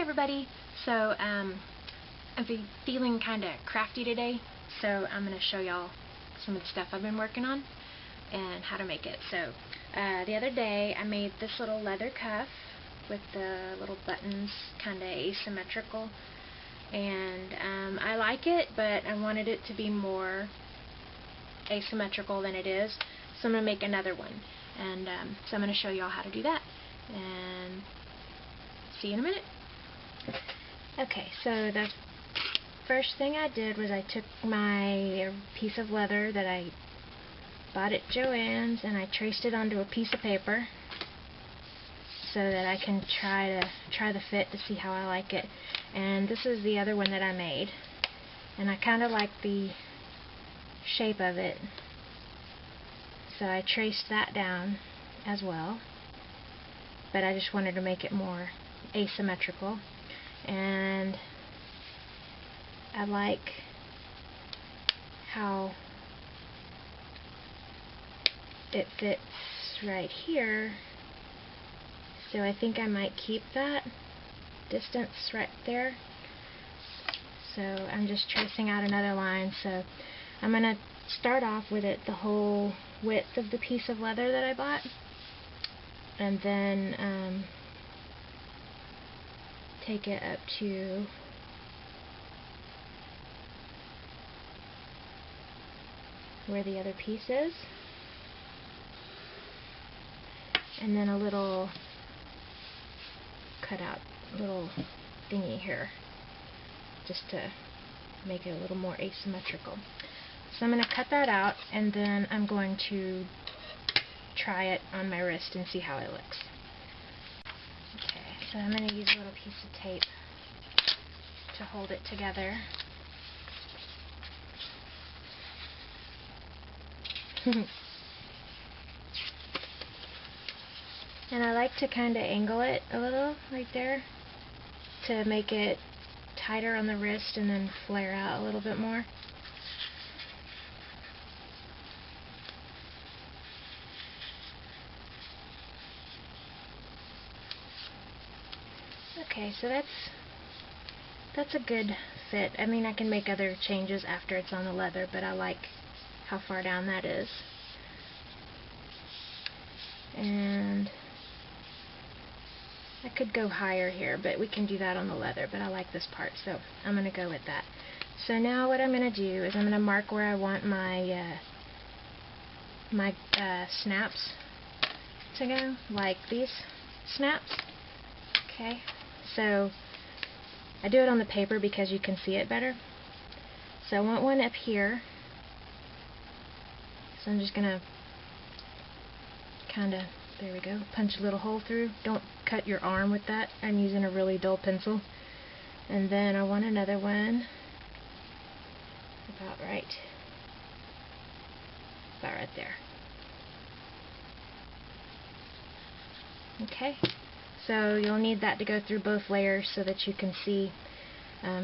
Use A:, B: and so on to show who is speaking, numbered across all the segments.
A: everybody. So I'm feeling kind of crafty today, so I'm going to show y'all some of the stuff I've been working on and how to make it. So the other day I made this little leather cuff with the little buttons kind of asymmetrical, and I like it, but I wanted it to be more asymmetrical than it is, so I'm going to make another one, and so I'm going to show y'all how to do that, and see you in a minute. Okay, so the first thing I did was I took my piece of leather that I bought at Joann's and I traced it onto a piece of paper so that I can try the fit to see how I like it. And this is the other one that I made, and I kind of like the shape of it, so I traced that down as well, but I just wanted to make it more asymmetrical. And I like how it fits right here, so I think I might keep that distance right there. So I'm just tracing out another line. So I'm going to start off with it the whole width of the piece of leather that I bought, and then take it up to where the other piece is, and then a little cut out little thingy here just to make it a little more asymmetrical. So I'm going to cut that out, and then I'm going to try it on my wrist and see how it looks. Okay, so I'm going to use a little piece of tape to hold it together. And I like to kind of angle it a little right there to make it tighter on the wrist and then flare out a little bit more. Okay, so that's a good fit. I mean, I can make other changes after it's on the leather, but I like how far down that is. And I could go higher here, but we can do that on the leather, but I like this part, so I'm going to go with that. So now what I'm going to do is I'm going to mark where I want my snaps to go, like these snaps. Okay, so I do it on the paper because you can see it better. So I want one up here, so I'm just going to kind of, there we go, punch a little hole through. Don't cut your arm with that. I'm using a really dull pencil. And then I want another one about right there. Okay, so you'll need that to go through both layers so that you can see.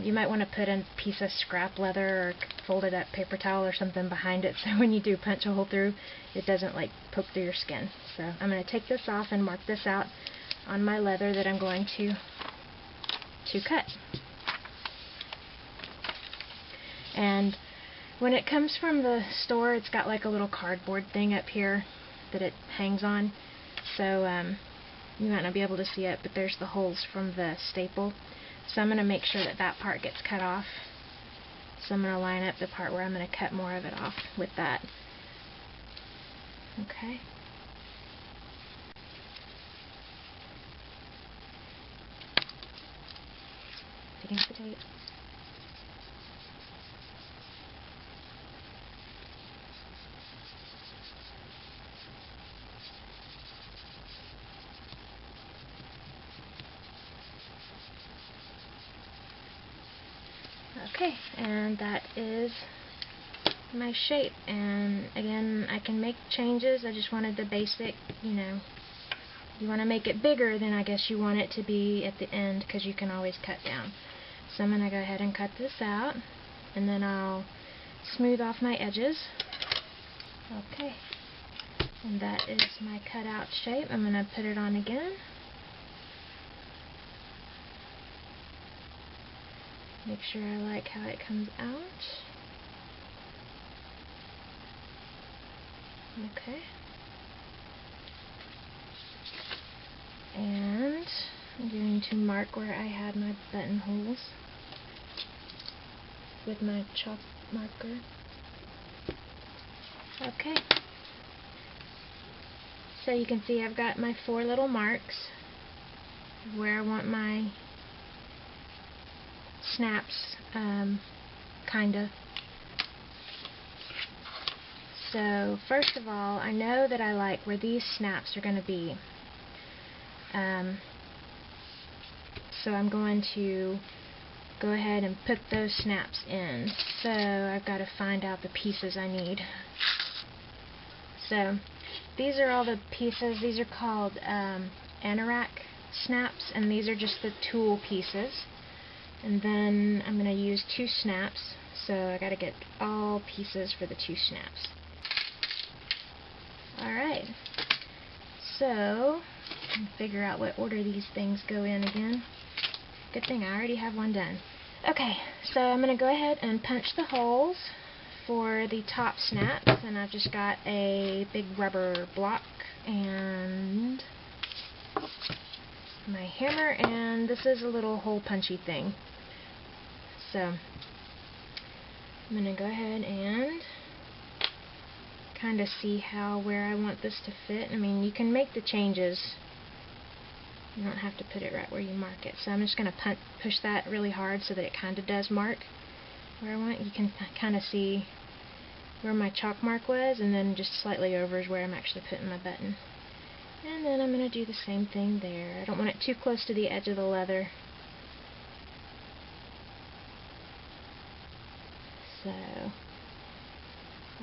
A: You might want to put a piece of scrap leather or folded up paper towel or something behind it, so when you do punch a hole through, it doesn't like poke through your skin. So I'm going to take this off and mark this out on my leather that I'm going to cut. And when it comes from the store, it's got like a little cardboard thing up here that it hangs on, so you might not be able to see it, but there's the holes from the staple. So I'm going to make sure that that part gets cut off. So I'm going to line up the part where I'm going to cut more of it off with that. Okay. Against the tape. Okay, and that is my shape. And again, I can make changes. I just wanted the basic, you know. You want to make it bigger, then I guess you want it to be at the end, because you can always cut down. So I'm going to go ahead and cut this out, and then I'll smooth off my edges. Okay, and that is my cutout shape. I'm going to put it on again. Make sure I like how it comes out. Okay. And I'm going to mark where I had my buttonholes with my chalk marker. Okay. So you can see I've got my 4 little marks where I want my snaps, kinda. So first of all, I know that I like where these snaps are going to be. So I'm going to go ahead and put those snaps in. So I've got to find out the pieces I need. So these are all the pieces. These are called anorak snaps, and these are just the tool pieces. And then I'm going to use 2 snaps, so I got to get all pieces for the 2 snaps. Alright, so figure out what order these things go in again. Good thing I already have one done. Okay, so I'm going to go ahead and punch the holes for the top snaps, and I've just got a big rubber block and my hammer, and this is a little hole punchy thing. So I'm going to go ahead and kind of see where I want this to fit. I mean, you can make the changes. You don't have to put it right where you mark it. So I'm just going to push that really hard so that it kind of does mark where I want. You can kind of see where my chalk mark was, and then just slightly over is where I'm actually putting my button. And then I'm going to do the same thing there. I don't want it too close to the edge of the leather. So,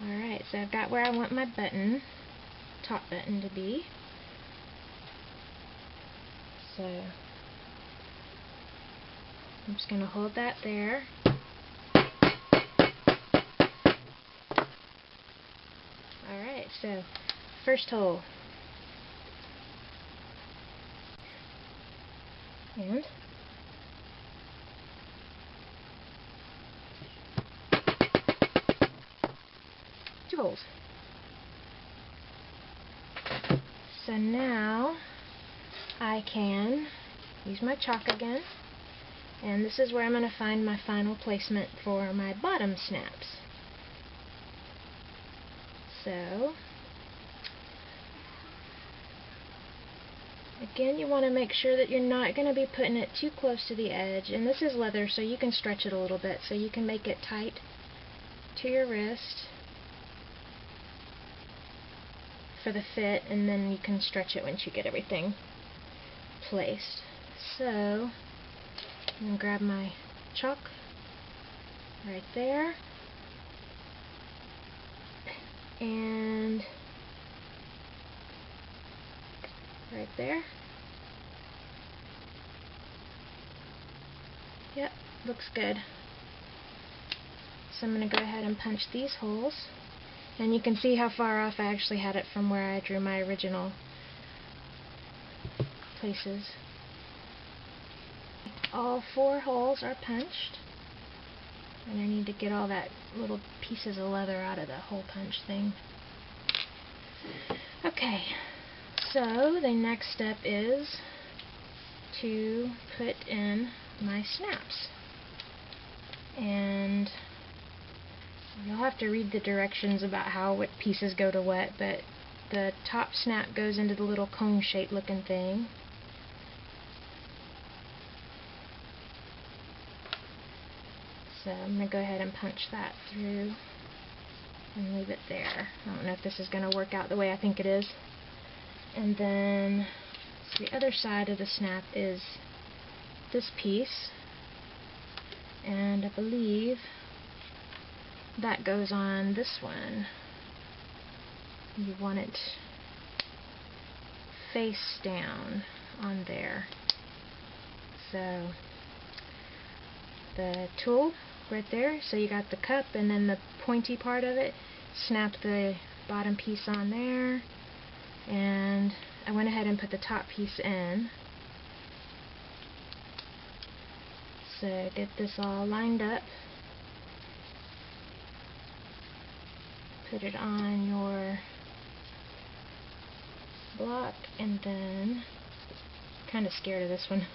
A: alright, so I've got where I want my button, top button, to be. So, I'm just going to hold that there. Alright, so, first hole. And two holes. So now I can use my chalk again, and this is where I'm going to find my final placement for my bottom snaps. So again, you want to make sure that you're not going to be putting it too close to the edge, and this is leather, so you can stretch it a little bit, so you can make it tight to your wrist for the fit, and then you can stretch it once you get everything placed. So I'm going to grab my chalk right there, and right there. Yep, looks good. So I'm going to go ahead and punch these holes, and you can see how far off I actually had it from where I drew my original places. All 4 holes are punched, and I need to get all that little pieces of leather out of the hole punch thing. Okay, so the next step is to put in my snaps, and you'll have to read the directions about what pieces go to what, but the top snap goes into the little cone shaped looking thing. So I'm going to go ahead and punch that through and leave it there. I don't know if this is going to work out the way I think it is. And then so the other side of the snap is this piece, and I believe that goes on this one. You want it face down on there. So the tool right there, so you got the cup and then the pointy part of it, snap the bottom piece on there, and I went ahead and put the top piece in. So get this all lined up. Put it on your block, and then kind of scared of this one.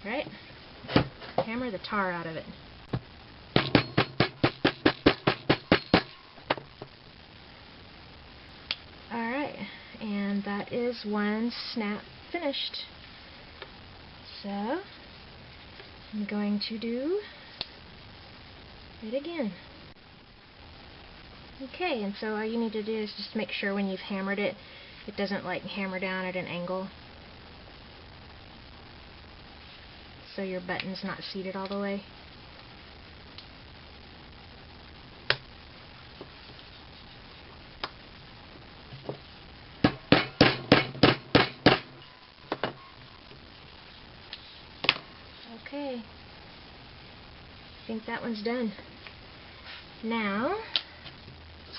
A: Right? Hammer the tar out of it. Alright, and that is one snap finished. So I'm going to do it again. Okay, and so all you need to do is just make sure when you've hammered it, it doesn't like hammer down at an angle, so your button's not seated all the way. Okay, I think that one's done. Now,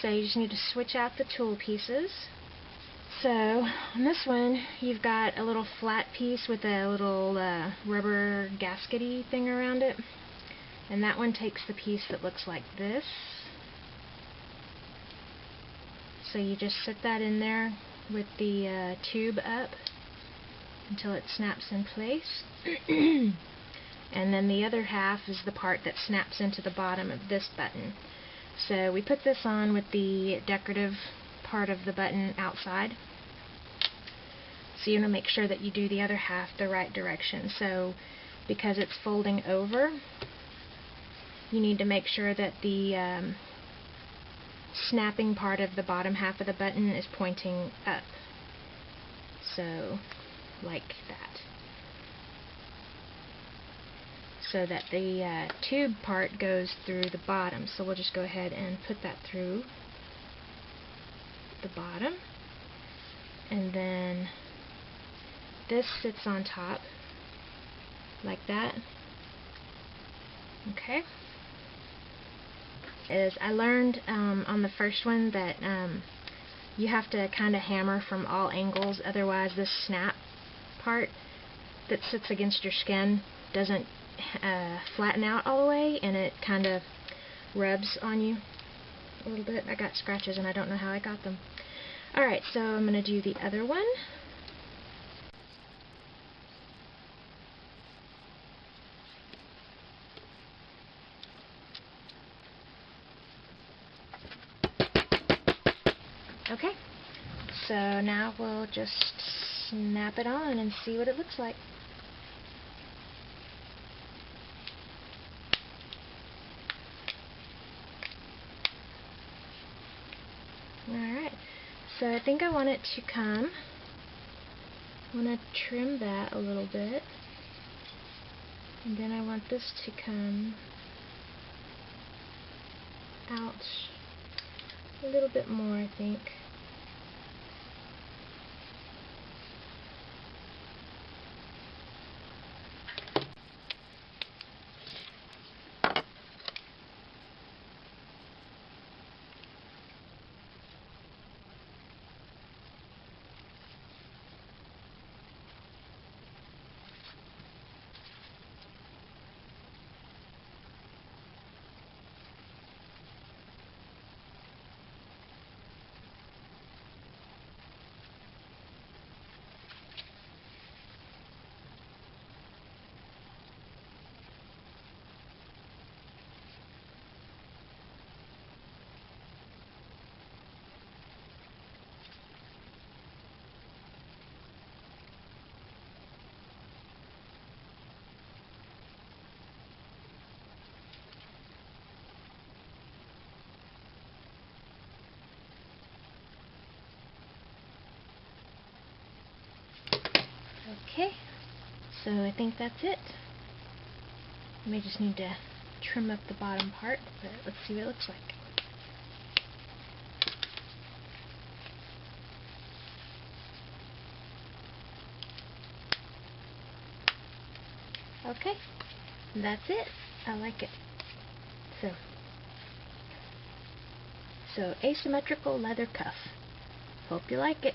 A: so you just need to switch out the tool pieces. So on this one, you've got a little flat piece with a little rubber gaskety thing around it, and that one takes the piece that looks like this. So you just sit that in there with the tube up until it snaps in place. And then the other half is the part that snaps into the bottom of this button. So we put this on with the decorative part of the button outside. So you want to make sure that you do the other half the right direction. So because it's folding over, you need to make sure that the snapping part of the bottom half of the button is pointing up. So like that. So that the tube part goes through the bottom. So we'll just go ahead and put that through the bottom. And then this sits on top like that. Okay. I learned on the first one that you have to kind of hammer from all angles, otherwise this snap part that sits against your skin doesn't flatten out all the way, and it kind of rubs on you a little bit. I got scratches and I don't know how I got them. Alright, so I'm going to do the other one. Okay, so now we'll just snap it on and see what it looks like. Alright, so I think I want it to come. I want to trim that a little bit. And then I want this to come out a little bit more, I think. Okay, so I think that's it. I may just need to trim up the bottom part, but let's see what it looks like. Okay, that's it. I like it. So asymmetrical leather cuff. Hope you like it.